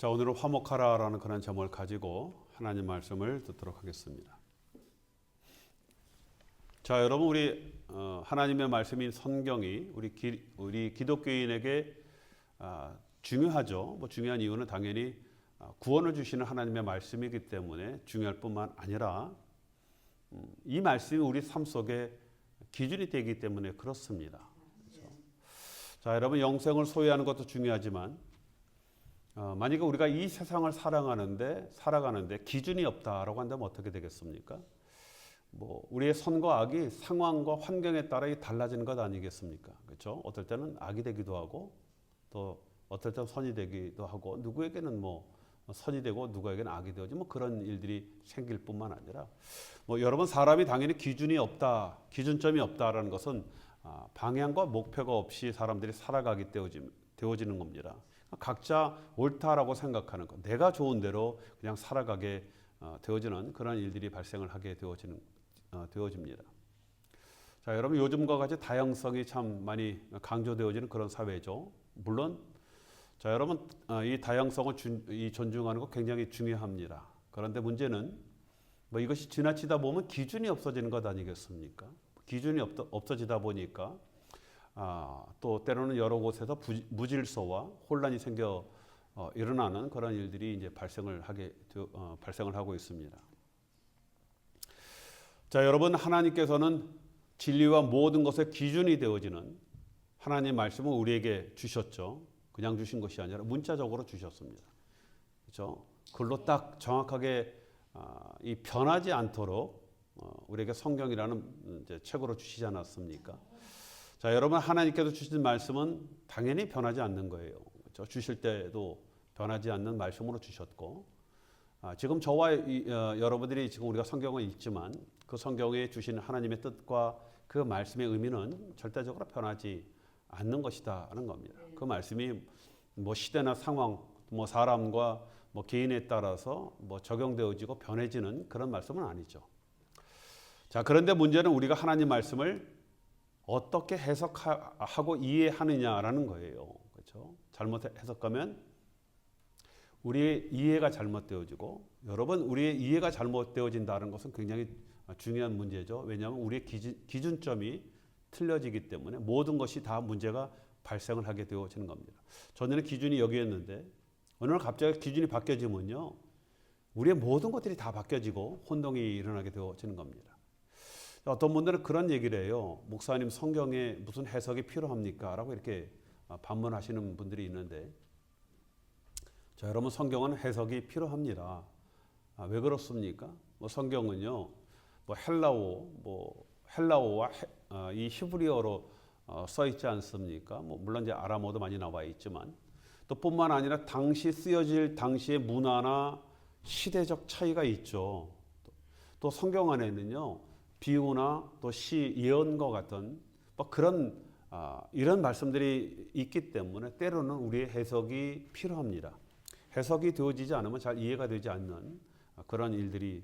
자, 오늘은 화목하라라는 그런 제목을 가지고 하나님 말씀을 듣도록 하겠습니다. 자, 여러분, 우리 하나님의 말씀인 성경이 우리 기독교인에게 중요하죠. 중요한 이유는 당연히 구원을 주시는 하나님의 말씀이기 때문에 중요할 뿐만 아니라 이 말씀이 우리 삶 속에 기준이 되기 때문에 그렇습니다. 그렇죠? 자, 여러분, 영생을 소유하는 것도 중요하지만 만약에 우리가 이 세상을 살아가는데 기준이 없다라고 한다면 어떻게 되겠습니까? 우리의 선과 악이 상황과 환경에 따라 달라지는 것 아니겠습니까? 그렇죠? 어떨 때는 악이 되기도 하고 또 어떨 때는 선이 되기도 하고 누구에게는 선이 되고 누구에게는 악이 되어지 그런 일들이 생길 뿐만 아니라 여러분, 사람이 당연히 기준이 없다, 기준점이 없다라는 것은 방향과 목표가 없이 사람들이 살아가기 되어지는 겁니다. 각자 옳다라고 생각하는 것, 내가 좋은 대로 그냥 살아가게 되어지는 그런 일들이 발생을 하게 되어집니다. 자, 여러분, 요즘과 같이 다양성이 참 많이 강조되어지는 그런 사회죠. 물론, 자, 여러분, 이 다양성을 존중하는 것 굉장히 중요합니다. 그런데 문제는 이것이 지나치다 보면 기준이 없어지는 것 아니겠습니까? 기준이 없어지다 보니까 또 때로는 여러 곳에서 무질서와 혼란이 생겨 일어나는 그런 일들이 이제 발생을 하고 있습니다. 자, 여러분, 하나님께서는 진리와 모든 것의 기준이 되어지는 하나님의 말씀을 우리에게 주셨죠. 그냥 주신 것이 아니라 문자적으로 주셨습니다. 그렇죠? 글로 딱 정확하게 이 변하지 않도록 우리에게 성경이라는 이제 책으로 주시지 않았습니까? 자, 여러분, 하나님께서 주신 말씀은 당연히 변하지 않는 거예요. 그렇죠? 주실 때도 변하지 않는 말씀으로 주셨고, 지금 저와 여러분들이 지금 우리가 성경을 읽지만 그 성경에 주신 하나님의 뜻과 그 말씀의 의미는 절대적으로 변하지 않는 것이다라는 겁니다. 그 말씀이 시대나 상황, 사람과 개인에 따라서 적용되어지고 변해지는 그런 말씀은 아니죠. 자, 그런데 문제는 우리가 하나님 말씀을 어떻게 해석하고 이해하느냐라는 거예요. 그렇죠? 잘못 해석하면 우리의 이해가 잘못되어지고, 여러분, 우리의 이해가 잘못되어진다는 것은 굉장히 중요한 문제죠. 왜냐하면 우리의 기준점이 틀려지기 때문에 모든 것이 다 문제가 발생을 하게 되어지는 겁니다. 전에는 기준이 여기였는데 어느 날 갑자기 기준이 바뀌어지면요, 우리의 모든 것들이 다 바뀌어지고 혼동이 일어나게 되어지는 겁니다. 어떤 분들은 그런 얘기를 해요. 목사님, 성경에 무슨 해석이 필요합니까? 라고 이렇게 반문하시는 분들이 있는데, 자, 여러분, 성경은 해석이 필요합니다. 왜 그렇습니까? 성경은요, 헬라어와 이 히브리어로 써 있지 않습니까? 물론 이제 아람어도 많이 나와 있지만, 또 뿐만 아니라 당시 쓰여질 당시의 문화나 시대적 차이가 있죠. 또 성경 안에는요, 비유나 또 시, 예언과 같은 그런 이런 말씀들이 있기 때문에 때로는 우리의 해석이 필요합니다. 해석이 되어지지 않으면 잘 이해가 되지 않는 그런 일들이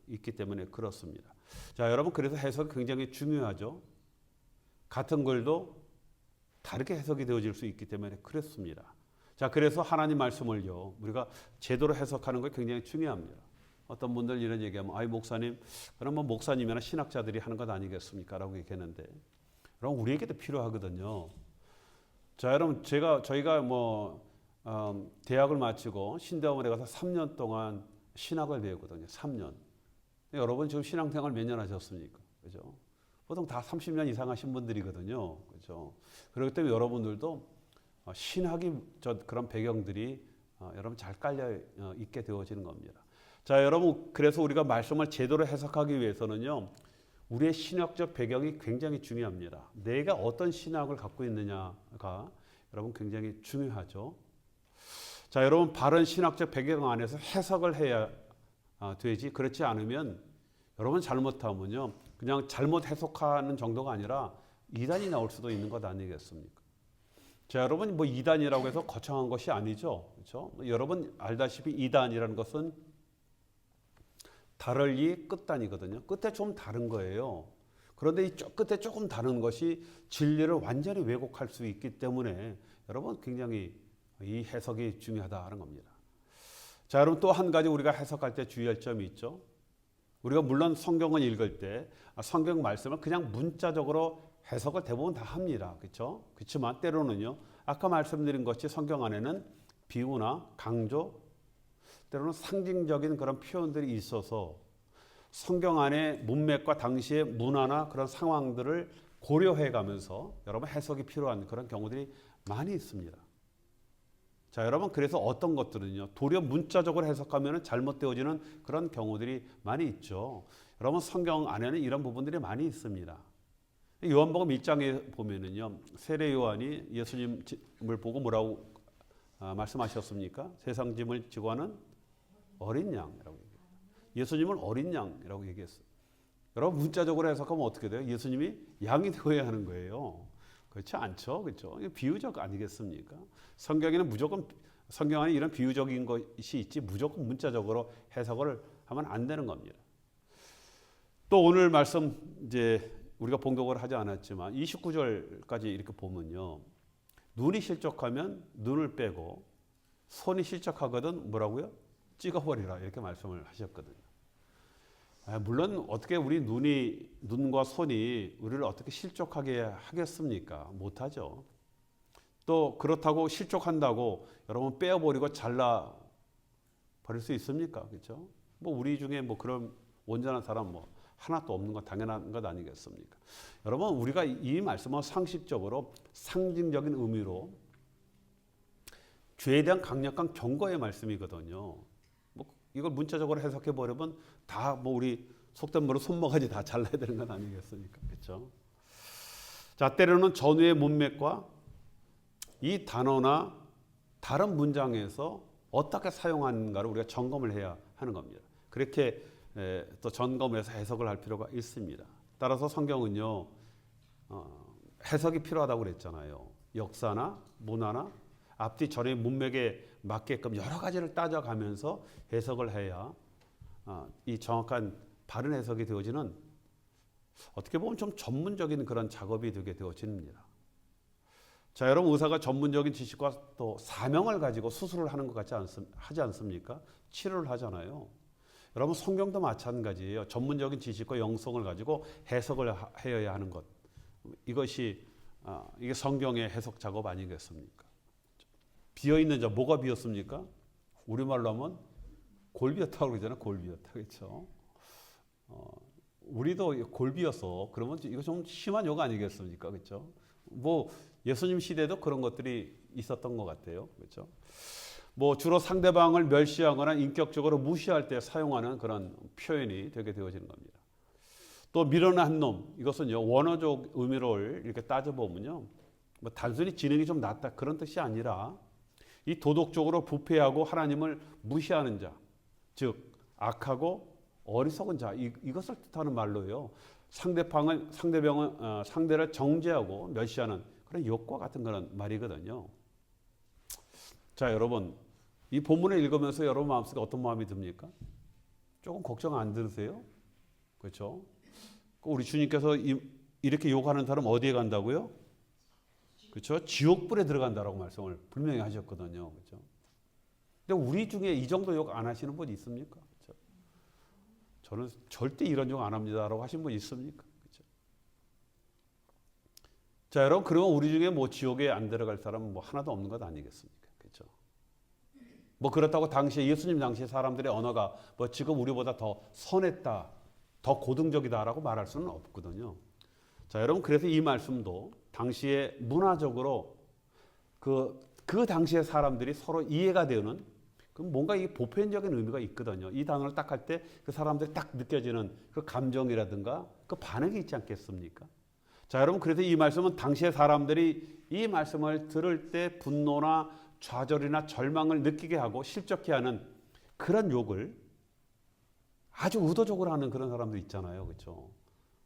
있기 때문에 그렇습니다. 자, 여러분, 그래서 해석이 굉장히 중요하죠. 같은 글도 다르게 해석이 되어질 수 있기 때문에 그렇습니다. 자, 그래서 하나님 말씀을요, 우리가 제대로 해석하는 거 굉장히 중요합니다. 어떤 분들 이런 얘기하면, 아이, 목사님, 그럼 목사님이나 신학자들이 하는 것 아니겠습니까? 라고 얘기했는데, 그럼 우리에게도 필요하거든요. 자, 여러분, 저희가 대학을 마치고 신대원에 가서 3년 동안 신학을 배우거든요. 3년. 여러분, 지금 신앙생활 몇 년 하셨습니까? 그죠? 보통 다 30년 이상 하신 분들이거든요. 그죠? 그렇기 때문에 여러분들도 신학이 그런 배경들이 여러분 잘 깔려 있게 되어지는 겁니다. 자, 여러분, 그래서 우리가 말씀을 제대로 해석하기 위해서는요, 우리의 신학적 배경이 굉장히 중요합니다. 내가 어떤 신학을 갖고 있느냐가 여러분 굉장히 중요하죠. 자, 여러분, 바른 신학적 배경 안에서 해석을 해야 되지, 그렇지 않으면 여러분 잘못하면요, 그냥 잘못 해석하는 정도가 아니라 이단이 나올 수도 있는 것 아니겠습니까? 자, 여러분, 이단이라고 해서 거창한 것이 아니죠. 그렇죠? 여러분 알다시피 이단이라는 것은 다를이 끝단이거든요. 끝에 좀 다른 거예요. 그런데 이 끝에 조금 다른 것이 진리를 완전히 왜곡할 수 있기 때문에 여러분 굉장히 이 해석이 중요하다는 겁니다. 자, 여러분 또 한 가지 우리가 해석할 때 주의할 점이 있죠. 우리가 물론 성경을 읽을 때 성경 말씀을 그냥 문자적으로 해석을 대부분 다 합니다. 그렇죠? 그렇지만 때로는요. 아까 말씀드린 것이 성경 안에는 비유나 강조, 때로는 상징적인 그런 표현들이 있어서 성경 안에 문맥과 당시의 문화나 그런 상황들을 고려해 가면서 여러분 해석이 필요한 그런 경우들이 많이 있습니다. 자, 여러분 그래서 어떤 것들은요. 도리어 문자적으로 해석하면 잘못되어지는 그런 경우들이 많이 있죠. 여러분 성경 안에는 이런 부분들이 많이 있습니다. 요한복음 1장에 보면은요. 세례 요한이 예수님을 보고 뭐라고 말씀하셨습니까? 세상 짐을 지고 하는 어린 양이라고 얘기해요. 예수님을 어린 양이라고 얘기했어요. 여러분 문자적으로 해석하면 어떻게 돼요? 예수님이 양이 되어야 하는 거예요. 그렇지 않죠, 그렇죠? 비유적 아니겠습니까? 성경에는 무조건 성경 안에 이런 비유적인 것이 있지 무조건 문자적으로 해석을 하면 안 되는 겁니다. 또 오늘 말씀 이제 우리가 봉독을 하지 않았지만 29절까지 이렇게 보면요, 눈이 실족하면 눈을 빼고 손이 실족하거든 뭐라고요? 찍어버리라 이렇게 말씀을 하셨거든요. 물론 어떻게 우리 눈과 손이 우리를 어떻게 실족하게 하겠습니까? 못하죠. 또 그렇다고 실족한다고 여러분 빼어버리고 잘라 버릴 수 있습니까? 그렇죠? 뭐 우리 중에 뭐 그런 온전한 사람 뭐 하나도 없는 건 당연한 것 아니겠습니까? 여러분 우리가 이 말씀은 상식적으로 상징적인 의미로 죄에 대한 강력한 경고의 말씀이거든요. 이걸 문자적으로 해석해 버리면 다 뭐 우리 속된 말로 손모가지 다 잘라야 되는 건 아니겠습니까? 그렇죠? 자, 때로는 전후의 문맥과 이 단어나 다른 문장에서 어떻게 사용하는가를 우리가 점검을 해야 하는 겁니다. 그렇게 또 점검해서 해석을 할 필요가 있습니다. 따라서 성경은요, 해석이 필요하다고 그랬잖아요. 역사나 문화나 앞뒤 전의 문맥에 맞게끔 여러 가지를 따져가면서 해석을 해야 이 정확한 바른 해석이 되어지는, 어떻게 보면 좀 전문적인 그런 작업이 되게 되어집니다. 자, 여러분 의사가 전문적인 지식과 또 사명을 가지고 수술을 하는 것 같지 하지 않습니까? 치료를 하잖아요. 여러분 성경도 마찬가지예요. 전문적인 지식과 영성을 가지고 해석을 해야 하는 것. 이것이 이게 성경의 해석 작업 아니겠습니까? 비어있는 자, 뭐가 비었습니까? 우리말로 하면 골비었다고 그러잖아요. 골비었다. 그렇죠? 우리도 골비어서 그러면 이거 좀 심한 욕 아니겠습니까? 그렇죠? 뭐 예수님 시대에도 그런 것들이 있었던 것 같아요. 그렇죠? 뭐 주로 상대방을 멸시하거나 인격적으로 무시할 때 사용하는 그런 표현이 되게 되어지는 겁니다. 또 미련한 놈, 이것은요 원어적 의미를 이렇게 따져보면요, 뭐 단순히 지능이 좀 낮다 그런 뜻이 아니라 이 도덕적으로 부패하고 하나님을 무시하는 자, 즉 악하고 어리석은 자, 이것을 뜻하는 말로요. 상대를 정죄하고 멸시하는 그런 욕과 같은 그런 말이거든요. 자, 여러분 이 본문을 읽으면서 여러분 마음속에 어떤 마음이 듭니까? 조금 걱정 안 드세요? 그렇죠? 우리 주님께서 이렇게 욕하는 사람 어디에 간다고요? 그렇죠? 지옥불에 들어간다라고 말씀을 분명히 하셨거든요. 그렇죠? 근데 우리 중에 이 정도 욕 안 하시는 분 있습니까? 그렇죠? 저는 절대 이런 욕 안 합니다라고 하신 분 있습니까? 그렇죠? 자, 여러분 그러면 우리 중에 뭐 지옥에 안 들어갈 사람은 뭐 하나도 없는 것 아니겠습니까? 그렇죠? 뭐 그렇다고 당시에 예수님 당시에 사람들의 언어가 뭐 지금 우리보다 더 선했다, 더 고등적이다라고 말할 수는 없거든요. 자, 여러분 그래서 이 말씀도 당시에 문화적으로 그 당시의 사람들이 서로 이해가 되는 뭔가 이 보편적인 의미가 있거든요. 이 단어를 딱 할 때 그 사람들이 딱 느껴지는 그 감정이라든가 그 반응이 있지 않겠습니까? 자, 여러분 그래서 이 말씀은 당시의 사람들이 이 말씀을 들을 때 분노나 좌절이나 절망을 느끼게 하고 실족해 하는 그런 욕을 아주 의도적으로 하는 그런 사람들 있잖아요. 그렇죠?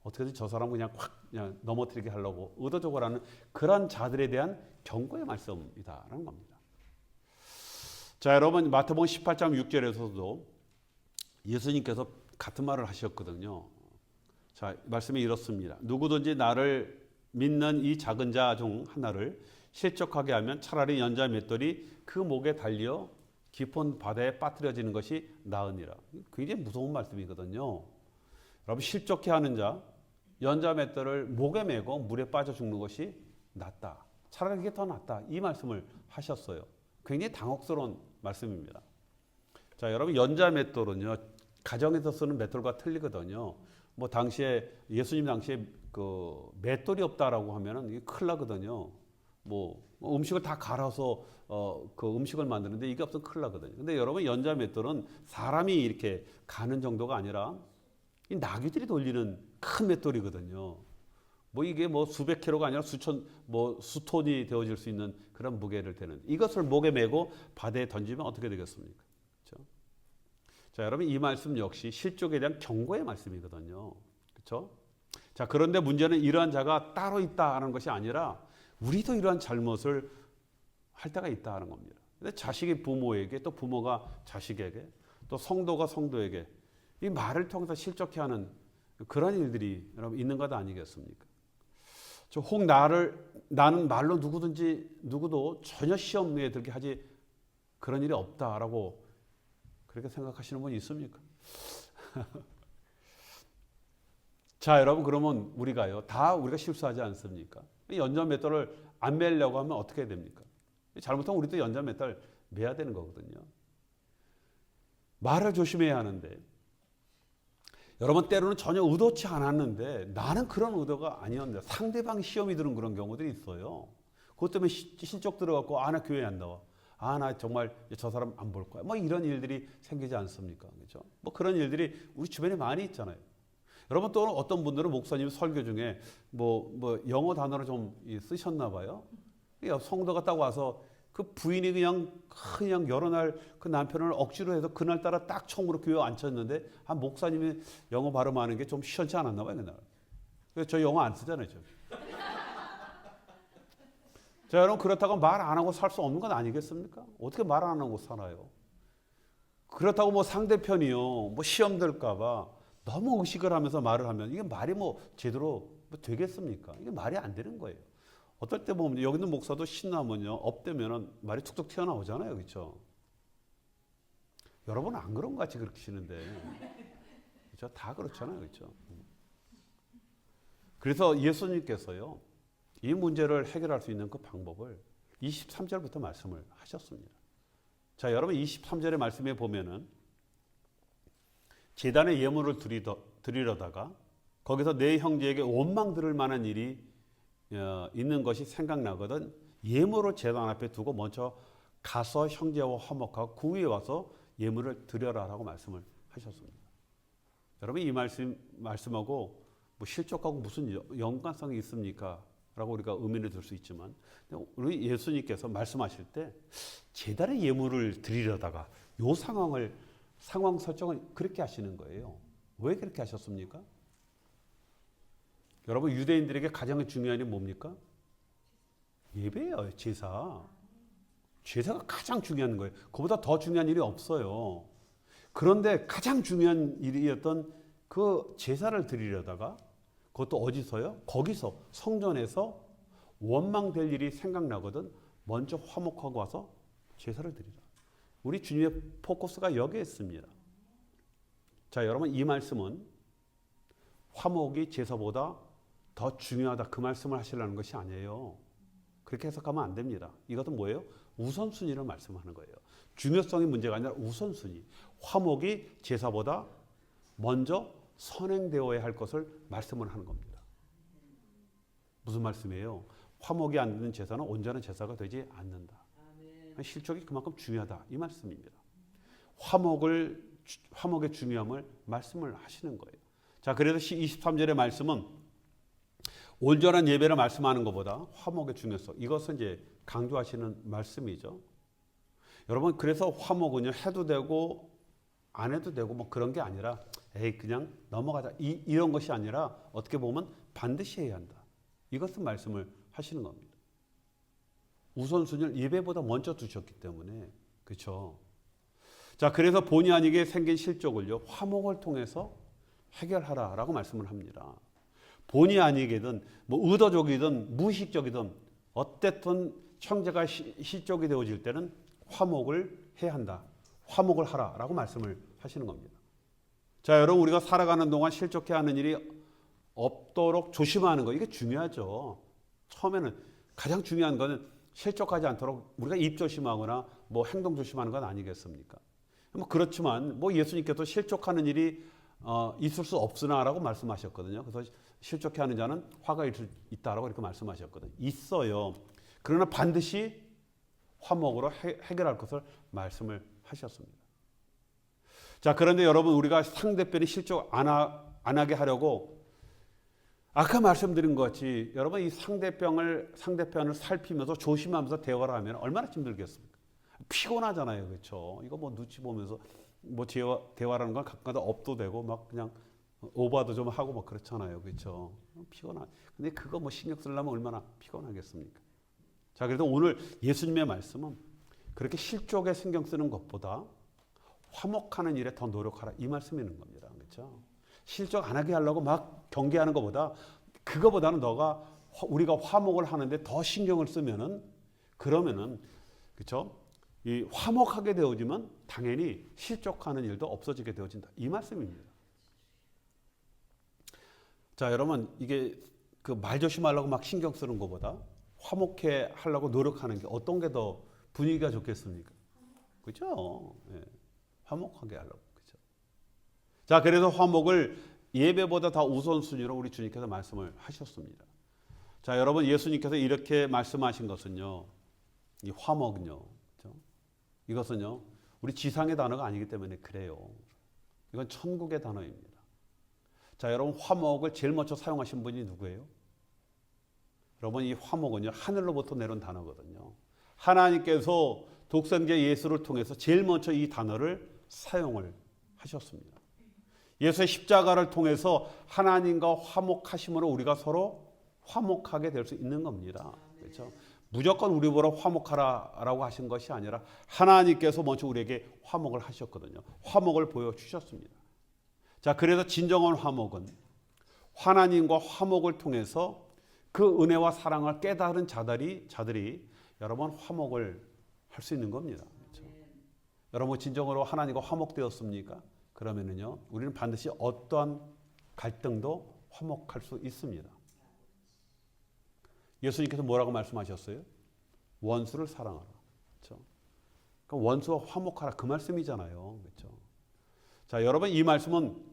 어떻게든 저 사람을 그냥 넘어뜨리게 하려고 의도적으로 하는 그런 자들에 대한 경고의 말씀이다라는 겁니다. 자, 여러분 마태복음 18장 6절에서도 예수님께서 같은 말을 하셨거든요. 자, 말씀이 이렇습니다. 누구든지 나를 믿는 이 작은 자 중 하나를 실족하게 하면 차라리 연자 맷돌이 그 목에 달려 깊은 바다에 빠뜨려지는 것이 나으니라. 굉장히 무서운 말씀이거든요. 여러분 실족해 하는 자 연자 맷돌을 목에 메고 물에 빠져 죽는 것이 낫다. 차라리 그게 더 낫다. 이 말씀을 하셨어요. 굉장히 당혹스러운 말씀입니다. 자, 여러분 연자 맷돌은요 가정에서 쓰는 맷돌과 틀리거든요. 뭐 당시에 예수님 당시에 그 맷돌이 없다라고 하면은 이게 큰일 나거든요. 뭐 음식을 다 갈아서 그 음식을 만드는데 이게 없으면 큰일 나거든요. 근데 여러분 연자 맷돌은 사람이 이렇게 가는 정도가 아니라 이 나귀들이 돌리는 큰 맷돌이거든요. 뭐 이게 뭐 수백 킬로가 아니라 수톤이 되어질 수 있는 그런 무게를 대는 이것을 목에 메고 바다에 던지면 어떻게 되겠습니까? 그렇죠? 자, 여러분 이 말씀 역시 실족에 대한 경고의 말씀이거든요. 그렇죠? 자, 그런데 문제는 이러한 자가 따로 있다는 것이 아니라 우리도 이러한 잘못을 할 때가 있다는 겁니다. 근데 자식이 부모에게 또 부모가 자식에게 또 성도가 성도에게 이 말을 통해서 실족해 하는 그런 일들이 여러분 있는 것 아니겠습니까? 혹 나는 말로 누구도 전혀 시험에 들게 하지 그런 일이 없다라고 그렇게 생각하시는 분이 있습니까? 자, 여러분 그러면 우리가요 다 우리가 실수하지 않습니까? 연자 맷돌을 안 매려고 하면 어떻게 됩니까? 잘못하면 우리도 연자 맷돌 매야 되는 거거든요. 말을 조심해야 하는데 여러분 때로는 전혀 의도치 않았는데 나는 그런 의도가 아니었는데 상대방이 시험이 드는 그런 경우들이 있어요. 그것 때문에 실족 들어갖고 나 교회 안 나와. 나 정말 저 사람 안 볼 거야. 뭐 이런 일들이 생기지 않습니까? 그렇죠? 뭐 그런 일들이 우리 주변에 많이 있잖아요. 여러분 또 어떤 분들은 목사님 설교 중에 뭐 영어 단어를 좀 쓰셨나 봐요. 성도가 딱 와서 그 부인이 그냥 여러 날 그 남편을 억지로 해서 그날따라 딱 총으로 교회 앉혔는데 목사님이 영어 발음하는 게 좀 시원치 않았나 봐요. 그날. 저 영어 안 쓰잖아요. 자, 여러분 그렇다고 말 안 하고 살 수 없는 건 아니겠습니까? 어떻게 말 안 하고 살아요? 그렇다고 뭐 상대편이요 뭐 시험 들까 봐 너무 의식을 하면서 말을 하면 이게 말이 뭐 제대로 되겠습니까? 이게 말이 안 되는 거예요. 어떨 때 보면 여기 있는 목사도 신나면요 업되면은 말이 툭툭 튀어나오잖아요, 그렇죠? 여러분은 안 그런 것 같이 그렇게 쉬는데, 그렇죠? 다 그렇잖아요, 그렇죠? 그래서 예수님께서요 이 문제를 해결할 수 있는 그 방법을 23절부터 말씀을 하셨습니다. 자, 여러분 23절의 말씀에 보면은 제단에 예물을 드리려다가 거기서 내 형제에게 원망 들을 만한 일이 있는 것이 생각나거든 예물을 제단 앞에 두고 먼저 가서 형제와 화목하고 그 위에 와서 예물을 드려라라고 말씀을 하셨습니다. 여러분 이 말씀하고 뭐 실족하고 무슨 연관성이 있습니까? 라고 우리가 의문을 들 수 있지만 우리 예수님께서 말씀하실 때 제단에 예물을 드리려다가 요 상황 설정을 그렇게 하시는 거예요. 왜 그렇게 하셨습니까? 여러분 유대인들에게 가장 중요한 일이 뭡니까? 예배예요. 제사가 가장 중요한 거예요. 그보다 더 중요한 일이 없어요. 그런데 가장 중요한 일이었던 그 제사를 드리려다가 그것도 어디서요? 거기서 성전에서 원망될 일이 생각나거든 먼저 화목하고 와서 제사를 드리라. 우리 주님의 포커스가 여기에 있습니다. 자, 여러분 이 말씀은 화목이 제사보다 더 중요하다 그 말씀을 하시려는 것이 아니에요. 그렇게 해석하면 안 됩니다. 이것은 뭐예요? 우선순위를 말씀하는 거예요. 중요성이 문제가 아니라 우선순위. 화목이 제사보다 먼저 선행되어야 할 것을 말씀을 하는 겁니다. 무슨 말씀이에요? 화목이 안 되는 제사는 온전한 제사가 되지 않는다. 실족이 그만큼 중요하다 이 말씀입니다. 화목의 중요함을 말씀을 하시는 거예요. 자, 그래서 23절의 말씀은 온전한 예배를 말씀하는 것보다 화목의 중요성 이것은 이제 강조하시는 말씀이죠. 여러분 그래서 화목은요 해도 되고 안 해도 되고 뭐 그런 게 아니라 그냥 넘어가자 이런 것이 아니라 어떻게 보면 반드시 해야 한다. 이것은 말씀을 하시는 겁니다. 우선순위를 예배보다 먼저 두셨기 때문에 그렇죠. 자, 그래서 본의 아니게 생긴 실족을요 화목을 통해서 해결하라라고 말씀을 합니다. 본의 아니게든 뭐 의도적이든 무의식적이든 어쨌든 형제가 실족이 되어질 때는 화목을 해야 한다. 화목을 하라라고 말씀을 하시는 겁니다. 자, 여러분 우리가 살아가는 동안 실족해야 하는 일이 없도록 조심하는 거 이게 중요하죠. 처음에는 가장 중요한 거는 실족하지 않도록 우리가 입 조심하거나 뭐 행동 조심하는 건 아니겠습니까? 뭐 그렇지만 뭐 예수님께서 실족하는 일이 있을 수 없으나라고 말씀하셨거든요. 그래서 실족해하는 자는 화가 있다라고 이렇게 말씀하셨거든요. 있어요. 그러나 반드시 화목으로 해결할 것을 말씀을 하셨습니다. 자, 그런데 여러분 우리가 상대편이 실족 안 하게 하려고 아까 말씀드린 것 같이 여러분 이 상대편을 살피면서 조심하면서 대화를 하면 얼마나 힘들겠습니까? 피곤하잖아요. 그렇죠? 이거 뭐 눈치 보면서 뭐 대화라는 건 가끔가다 업도 되고 막 그냥 오버도 좀 하고 막 그렇잖아요. 그렇죠? 피곤한. 근데 그거 뭐 신경 쓰려면 얼마나 피곤하겠습니까? 자, 그래서 오늘 예수님의 말씀은 그렇게 실족에 신경 쓰는 것보다 화목하는 일에 더 노력하라 이 말씀이 있는 겁니다. 그렇죠? 실족 안 하게 하려고 막 경계하는 것보다 그거보다는 우리가 화목을 하는데 더 신경을 쓰면은 그러면은 그렇죠? 이 화목하게 되어지면 당연히 실족하는 일도 없어지게 되어진다. 이 말씀입니다. 자, 여러분 이게 그 말 조심하려고 막 신경 쓰는 것보다 화목해 하려고 노력하는 게 어떤 게 더 분위기가 좋겠습니까? 그렇죠? 예. 화목하게 하려고. 그렇죠? 자, 그래서 화목을 예배보다 더 우선순위로 우리 주님께서 말씀을 하셨습니다. 자, 여러분 예수님께서 이렇게 말씀하신 것은요. 이 화목은요. 그렇죠? 이것은요. 우리 지상의 단어가 아니기 때문에 그래요. 이건 천국의 단어입니다. 자, 여러분 화목을 제일 먼저 사용하신 분이 누구예요? 여러분 이 화목은요. 하늘로부터 내려온 단어거든요. 하나님께서 독생자 예수를 통해서 제일 먼저 이 단어를 사용을 하셨습니다. 예수의 십자가를 통해서 하나님과 화목하심으로 우리가 서로 화목하게 될 수 있는 겁니다. 그렇죠? 무조건 우리 보러 화목하라라고 하신 것이 아니라 하나님께서 먼저 우리에게 화목을 하셨거든요. 화목을 보여주셨습니다. 자, 그래서 진정한 화목은 하나님과 화목을 통해서 그 은혜와 사랑을 깨달은 자들이 여러분 화목을 할 수 있는 겁니다. 그렇죠? 여러분 진정으로 하나님과 화목되었습니까? 그러면은요, 우리는 반드시 어떠한 갈등도 화목할 수 있습니다. 예수님께서 뭐라고 말씀하셨어요? 원수를 사랑하라. 그렇죠? 그러니까 원수와 화목하라 그 말씀이잖아요. 그렇죠? 자, 여러분 이 말씀은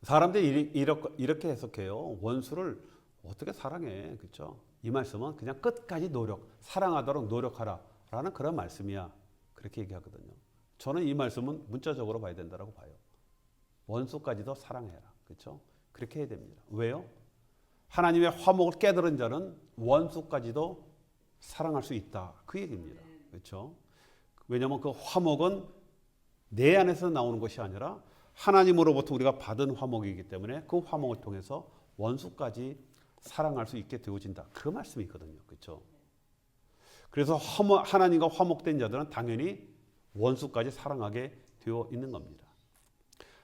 사람들이 이렇게 해석해요. 원수를 어떻게 사랑해? 그렇죠? 이 말씀은 그냥 끝까지 사랑하도록 노력하라라는 그런 말씀이야. 그렇게 얘기하거든요. 저는 이 말씀은 문자적으로 봐야 된다고 봐요. 원수까지도 사랑해라. 그렇죠? 그렇게 해야 됩니다. 왜요? 하나님의 화목을 깨달은 자는 원수까지도 사랑할 수 있다. 그 얘기입니다. 그렇죠? 왜냐하면 그 화목은 내 안에서 나오는 것이 아니라 하나님으로부터 우리가 받은 화목이기 때문에 그 화목을 통해서 원수까지 사랑할 수 있게 되어진다. 그 말씀이 있거든요. 그렇죠? 그래서 하나님과 화목된 자들은 당연히 원수까지 사랑하게 되어 있는 겁니다.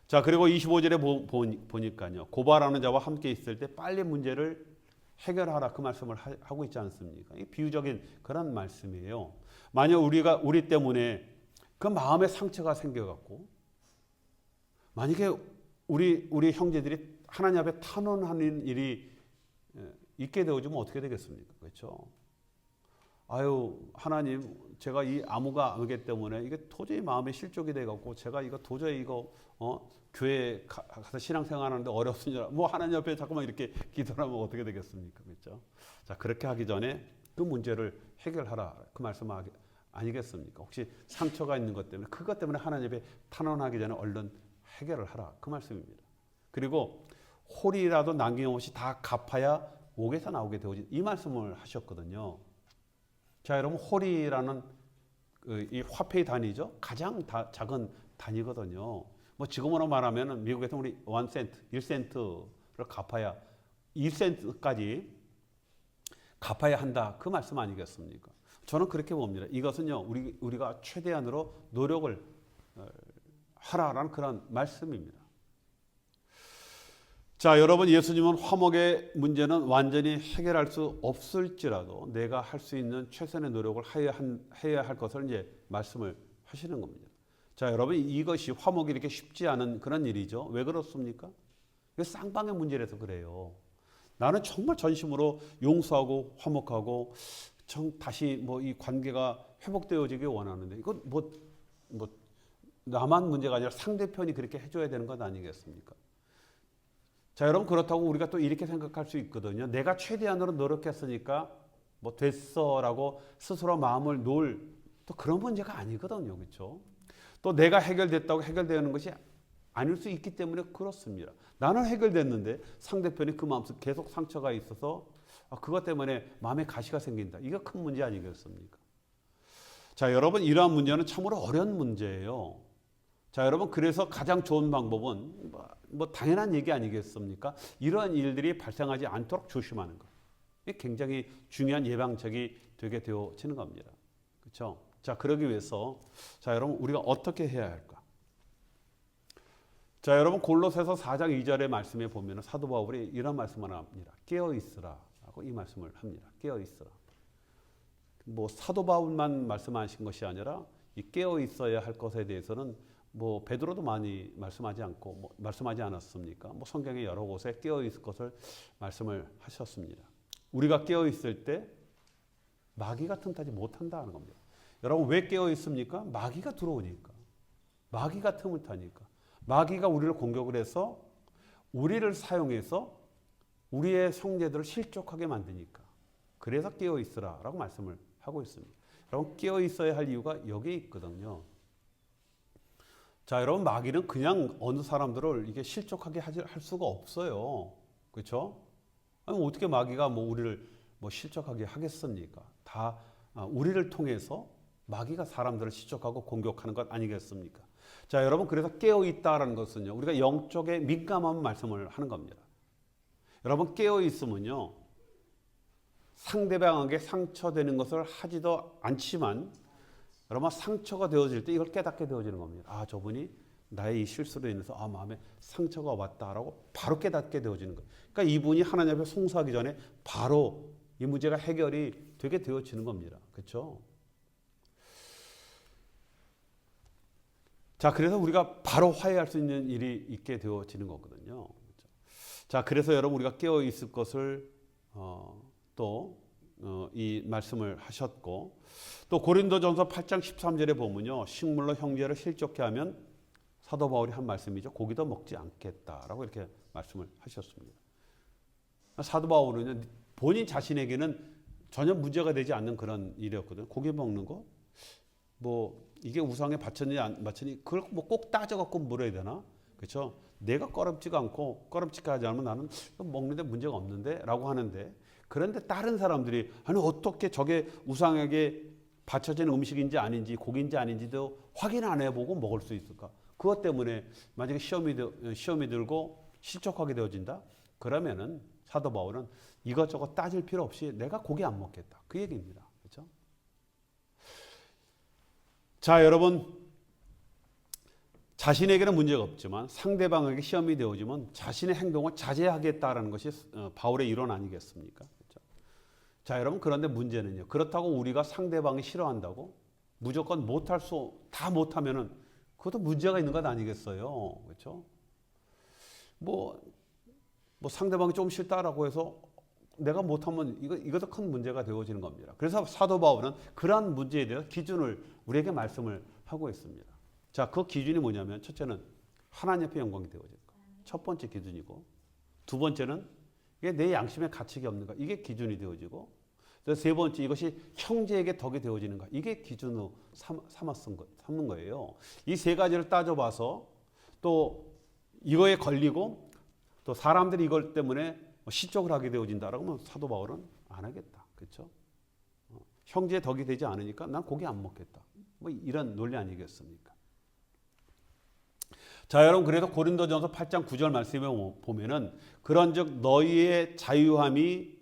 자, 그리고 25절에 보니까요. 고발하는 자와 함께 있을 때 빨리 문제를 해결하라 그 말씀을 하고 있지 않습니까? 이 비유적인 그런 말씀이에요. 만약 우리 때문에 그 마음의 상처가 생겨갖고 만약에 우리 형제들이 하나님 앞에 탄원하는 일이 있게 되어지면 어떻게 되겠습니까? 그렇죠? 아유, 하나님, 제가 이 암호가 아기 때문에 이게 도저히 마음에 실족이 돼갖고 제가 이거 도저히 교회 가서 신앙생활하는데 어렵습니다. 뭐 하나님 앞에 자꾸만 이렇게 기도하면 어떻게 되겠습니까? 그렇죠? 자, 그렇게 하기 전에 그 문제를 해결하라 그 말씀 아니겠습니까? 혹시 상처가 있는 것 때문에 그것 때문에 하나님 앞에 탄원하기 전에 얼른 해결을 하라 그 말씀입니다. 그리고 홀이라도 남김없이 다 갚아야 목에서 나오게 되어진 이 말씀을 하셨거든요. 자, 여러분 홀이라는 이 화폐의 단위죠. 가장 작은 단위거든요. 뭐 지금으로 말하면 미국에서 우리 1센트를 갚아야 1센트까지 갚아야 한다. 그 말씀 아니겠습니까? 저는 그렇게 봅니다. 이것은요, 우리가 최대한으로 노력을 하라라는 그런 말씀입니다. 자, 여러분, 예수님은 화목의 문제는 완전히 해결할 수 없을지라도 내가 할 수 있는 최선의 노력을 해야 할 것을 이제 말씀을 하시는 겁니다. 자, 여러분, 이것이 화목이 이렇게 쉽지 않은 그런 일이죠. 왜 그렇습니까? 이게 쌍방의 문제라서 그래요. 나는 정말 전심으로 용서하고 화목하고 다시 뭐 이 관계가 회복되어지길 원하는데 이건 뭐 나만 문제가 아니라 상대편이 그렇게 해줘야 되는 것 아니겠습니까? 자, 여러분, 그렇다고 우리가 또 이렇게 생각할 수 있거든요. 내가 최대한으로 노력했으니까 뭐 됐어라고 스스로 마음을 놓을 또 그런 문제가 아니거든요. 그렇죠? 또 내가 해결됐다고 해결되는 것이 아닐 수 있기 때문에 그렇습니다. 나는 해결됐는데 상대편이 그 마음속 계속 상처가 있어서 그것 때문에 마음에 가시가 생긴다. 이거 큰 문제 아니겠습니까? 자, 여러분, 이러한 문제는 참으로 어려운 문제예요. 자, 여러분, 그래서 가장 좋은 방법은 뭐 당연한 얘기 아니겠습니까? 이러한 일들이 발생하지 않도록 조심하는 것. 이게 굉장히 중요한 예방책이 되게 되어지는 겁니다. 그렇죠? 자, 그러기 위해서 자, 여러분, 우리가 어떻게 해야 할까? 자, 여러분, 골로새서 4장 2절의 말씀에 보면 사도 바울이 이런 말씀을 합니다. 깨어 있으라라고 이 말씀을 합니다. 깨어 있으라. 뭐 사도 바울만 말씀하신 것이 아니라 이 깨어 있어야 할 것에 대해서는 뭐 베드로도 많이 말씀하지 않았습니까? 뭐 성경의 여러 곳에 깨어 있을 것을 말씀을 하셨습니다. 우리가 깨어 있을 때 마귀가 틈타지 못한다는 겁니다. 여러분, 왜 깨어 있습니까? 마귀가 들어오니까. 마귀가 틈을 타니까. 마귀가 우리를 공격을 해서 우리를 사용해서 우리의 형제들을 실족하게 만드니까. 그래서 깨어 있으라라고 말씀을 하고 있습니다. 여러분, 깨어 있어야 할 이유가 여기에 있거든요. 자, 여러분, 마귀는 그냥 어느 사람들을 이게 실족하게 할 수가 없어요. 그렇죠? 아니, 어떻게 마귀가 뭐 우리를 뭐 실족하게 하겠습니까? 다 우리를 통해서 마귀가 사람들을 실족하고 공격하는 것 아니겠습니까? 자, 여러분, 그래서 깨어 있다라는 것은요, 우리가 영적에 민감한 말씀을 하는 겁니다. 여러분, 깨어 있으면요, 상대방에게 상처되는 것을 하지도 않지만 여러분, 상처가 되어질 때 이걸 깨닫게 되어지는 겁니다. 아, 저분이 나의 이 실수로 인해서 마음에 상처가 왔다라고 바로 깨닫게 되어지는 거예요. 그러니까 이분이 하나님 앞에 송사하기 전에 바로 이 문제가 해결이 되게 되어지는 겁니다. 그렇죠? 자, 그래서 우리가 바로 화해할 수 있는 일이 있게 되어지는 거거든요. 그렇죠? 자, 그래서 여러분, 우리가 깨어 있을 것을 이 말씀을 하셨고, 또 고린도전서 8장 13절에 보면요, 식물로 형제를 실족케 하면 사도 바울이 한 말씀이죠. 고기도 먹지 않겠다라고 이렇게 말씀을 하셨습니다. 사도 바울은 본인 자신에게는 전혀 문제가 되지 않는 그런 일이었거든요. 고기 먹는 거, 뭐 이게 우상에 바쳤니 안 바쳤니, 그걸 뭐 꼭 따져갖고 물어야 되나? 그렇죠? 내가 꺼름직하지 않으면 나는 먹는데 문제가 없는데라고 하는데, 그런데 다른 사람들이 아니 어떻게 저게 우상에게 바쳐진 음식인지 아닌지 고기인지 아닌지도 확인 안 해보고 먹을 수 있을까? 그것 때문에 만약에 시험이 들고 실족하게 되어진다? 그러면은 사도 바울은 이것저것 따질 필요 없이 내가 고기 안 먹겠다. 그 얘기입니다. 그렇죠? 자, 여러분, 자신에게는 문제가 없지만 상대방에게 시험이 되어지면 자신의 행동을 자제하겠다라는 것이 바울의 이론 아니겠습니까? 그렇죠? 자, 여러분, 그런데 문제는요. 그렇다고 우리가 상대방이 싫어한다고 무조건 다 못하면은 그것도 문제가 있는 것 아니겠어요? 그렇죠? 뭐 상대방이 좀 싫다라고 해서 내가 못하면 이것도 큰 문제가 되어지는 겁니다. 그래서 사도 바울은 그러한 문제에 대해서 기준을 우리에게 말씀을 하고 있습니다. 자, 그 기준이 뭐냐면 첫째는 하나님 앞에 영광이 되어질 것. 첫 번째 기준이고, 두 번째는 이게 내 양심에 가책이 없는가. 이게 기준이 되어지고, 세 번째 이것이 형제에게 덕이 되어지는가. 이게 기준으로 삼는 거예요. 이 세 가지를 따져봐서 또 이거에 걸리고 또 사람들이 이걸 때문에 시적을 하게 되어진다라고 하면 사도 바울은 안 하겠다. 그렇죠? 형제의 덕이 되지 않으니까 난 고기 안 먹겠다. 뭐 이런 논리 아니겠습니까? 자, 여러분, 그래서 고린도전서 8장 9절 말씀에 보면은 그런즉 너희의 자유함이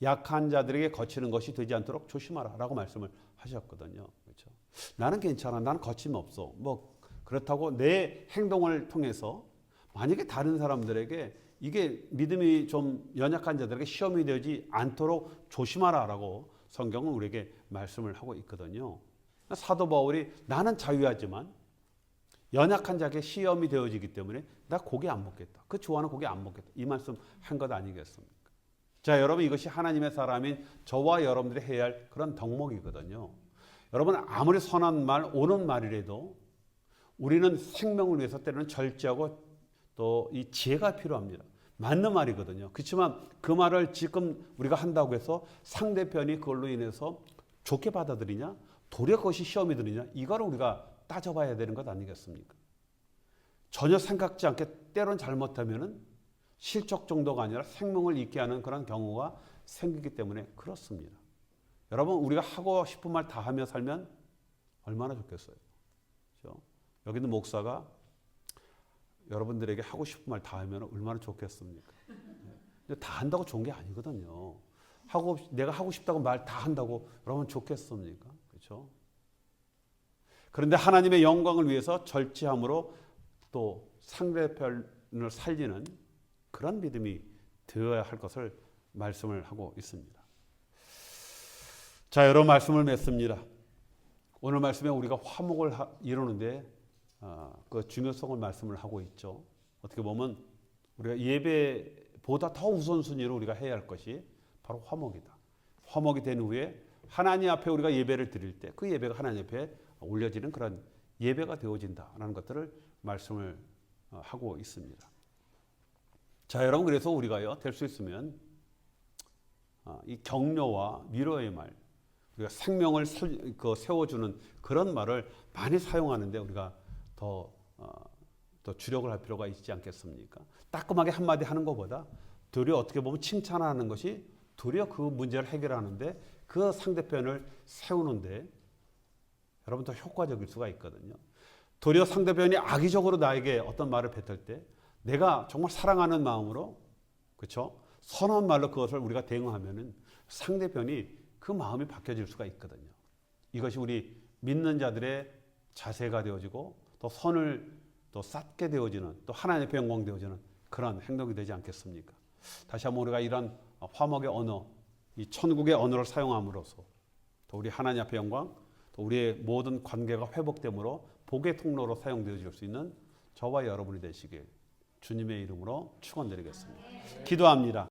약한 자들에게 거치는 것이 되지 않도록 조심하라라고 말씀을 하셨거든요. 그렇죠? 나는 괜찮아. 나는 거침없어. 뭐 그렇다고 내 행동을 통해서 만약에 다른 사람들에게 이게 믿음이 좀 연약한 자들에게 시험이 되지 않도록 조심하라라고 성경은 우리에게 말씀을 하고 있거든요. 사도 바울이 나는 자유하지만 연약한 자에게 시험이 되어지기 때문에 나 고기 안 먹겠다. 그 좋아하는 고기 안 먹겠다. 이 말씀 한 것 아니겠습니까? 자, 여러분 이것이 하나님의 사람인 저와 여러분들이 해야 할 그런 덕목이거든요. 여러분 아무리 선한 말, 옳은 말이라도 우리는 생명을 위해서 때로는 절제하고 또 이 지혜가 필요합니다. 맞는 말이거든요. 그렇지만 그 말을 지금 우리가 한다고 해서 상대편이 그걸로 인해서 좋게 받아들이냐, 도리어 그것이 시험이 되느냐, 이거를 우리가 따져봐야 되는 것 아니겠습니까? 전혀 생각지 않게 때론 잘못하면은 실적 정도가 아니라 생명을 잃게 하는 그런 경우가 생기기 때문에 그렇습니다. 여러분 우리가 하고 싶은 말 다 하며 살면 얼마나 좋겠어요. 그렇죠? 여기 있는 목사가 여러분들에게 하고 싶은 말 다 하면 얼마나 좋겠습니까? 근데 다 한다고 좋은 게 아니거든요. 내가 하고 싶다고 말 다 한다고 여러분 좋겠습니까? 그렇죠? 그런데 하나님의 영광을 위해서 절제함으로 또 상대편을 살리는 그런 믿음이 되어야 할 것을 말씀을 하고 있습니다. 자, 여러 말씀을 맺습니다. 오늘 말씀에 우리가 화목을 이루는데 그 중요성을 말씀을 하고 있죠. 어떻게 보면 우리가 예배보다 더 우선순위로 우리가 해야 할 것이 바로 화목이다. 화목이 된 후에 하나님 앞에 우리가 예배를 드릴 때 그 예배가 하나님 앞에 올려지는 그런 예배가 되어진다라는 것들을 말씀을 하고 있습니다. 자, 여러분 그래서 우리가요 될 수 있으면 이 격려와 위로의 말, 우리가 생명을 세워주는 그런 말을 많이 사용하는데 우리가 더 주력을 할 필요가 있지 않겠습니까? 따끔하게 한마디 하는 것보다 도리어 어떻게 보면 칭찬하는 것이 도리어 그 문제를 해결하는데 그 상대편을 세우는데 여러분 더 효과적일 수가 있거든요. 도리어 상대편이 악의적으로 나에게 어떤 말을 뱉을 때 내가 정말 사랑하는 마음으로 그렇죠? 선한 말로 그것을 우리가 대응하면은 상대편이 그 마음이 바뀌어질 수가 있거든요. 이것이 우리 믿는 자들의 자세가 되어지고 또 선을 또 쌓게 되어지는 또 하나님의 영광 되어지는 그런 행동이 되지 않겠습니까? 다시 한번 우리가 이런 화목의 언어, 이 천국의 언어를 사용함으로써 또 우리 하나님 앞의 영광, 또 우리의 모든 관계가 회복됨으로 복의 통로로 사용되어질 수 있는 저와 여러분이 되시길 주님의 이름으로 축원드리겠습니다. 기도합니다.